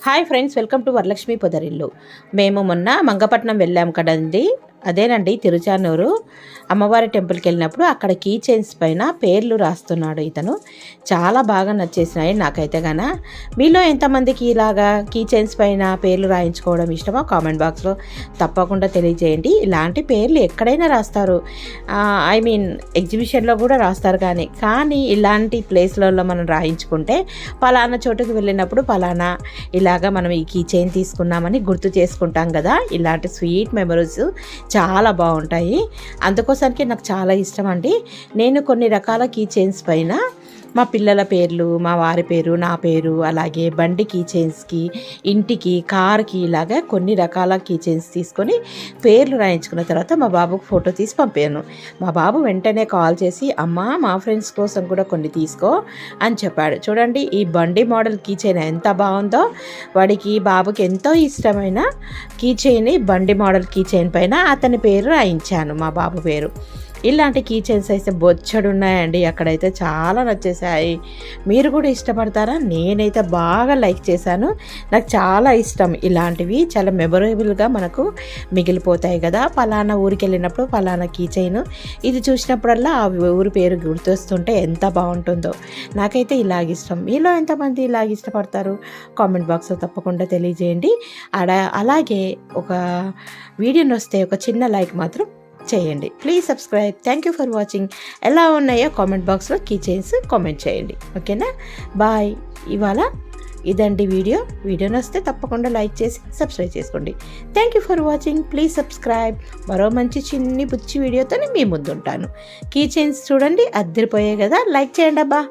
Hi friends, welcome to Varalakshmi పొదరిల్లు. మేము మొన్న మంగపట్నం వెళ్ళాం కదండి, అదేనండి తిరుచానూరు అమ్మవారి టెంపుల్కి వెళ్ళినప్పుడు అక్కడ కీ చైన్స్ పైన పేర్లు రాస్తున్నాడు ఇతను. చాలా బాగా నచ్చేసినాయి నాకైతే గాన. మీలో ఎంతమందికి ఇలాగా కీ చైన్స్ పైన పేర్లు రాయించుకోవడం ఇష్టమో కామెంట్ బాక్స్లో తప్పకుండా తెలియజేయండి. ఇలాంటి పేర్లు ఎక్కడైనా రాస్తారు, ఐ మీన్ ఎగ్జిబిషన్లో కూడా రాస్తారు. కానీ ఇలాంటి ప్లేస్లలో మనం రాయించుకుంటే పలానా చోటుకు వెళ్ళినప్పుడు పలానా ఇలాగా మనం ఈ కీ చైన్ తీసుకున్నామని గుర్తు చేసుకుంటాం కదా. ఇలాంటి స్వీట్ మెమరీస్ చాలా బాగుంటాయి. అందుకోసానికి నాకు చాలా ఇష్టం అండి. నేను కొన్ని రకాల కీ చైన్స్ పైన మా పిల్లల పేర్లు, మా వారి పేరు, నా పేరు, అలాగే బండి కీ చైన్స్కి, ఇంటికి, కార్కి ఇలాగా కొన్ని రకాల కీ చైన్స్ తీసుకొని పేర్లు రాయించుకున్న తర్వాత మా బాబుకు ఫోటో తీసి పంపాను. మా బాబు వెంటనే కాల్ చేసి, అమ్మ మా ఫ్రెండ్స్ కోసం కూడా కొన్ని తీసుకో అని చెప్పాడు. చూడండి ఈ బండి మోడల్ కీ చైన్ ఎంత బాగుందో. వాడికి బాబుకి ఎంతో ఇష్టమైన కీ చైన్, బండి మోడల్ కీ చైన్ పైన అతని పేరు రాయించాను, మా బాబు పేరు. ఇలాంటి కీ చైన్స్ అయితే బొచ్చడు ఉన్నాయండి. అక్కడైతే చాలా నచ్చేసాయి. మీరు కూడా ఇష్టపడతారా? నేనైతే బాగా లైక్ చేశాను. నాకు చాలా ఇష్టం. ఇలాంటివి చాలా మెమొరబుల్గా మనకు మిగిలిపోతాయి కదా. పలానా ఊరికి వెళ్ళినప్పుడు పలానా కీ చైన్ ఇది చూసినప్పుడల్లా ఆ ఊరి పేరు గుర్తొస్తుంటే ఎంత బాగుంటుందో. నాకైతే ఇలాగ ఇష్టం. మీలో ఎంతమంది ఇలాగ ఇష్టపడతారు కామెంట్ బాక్స్లో తప్పకుండా తెలియజేయండి. అలాగే ఒక వీడియోని వస్తే ఒక చిన్న లైక్ మాత్రం చేయండి. Please subscribe. Thank you for watching. ఎలా ఉన్నాయో కామెంట్ బాక్స్లో కీ చైన్స్ కామెంట్ చేయండి. ఓకేనా? బాయ్. ఇవాళ ఇదండి వీడియోని వస్తే తప్పకుండా లైక్ చేసి సబ్స్క్రైబ్ చేసుకోండి. Thank you for watching. Please subscribe. మరో మంచి చిన్ని పుచ్చి వీడియోతో మీ ముందుంటాను. కీ చైన్స్ చూడండి, అద్దరిపోయాయి కదా. లైక్ చేయండి అబ్బా.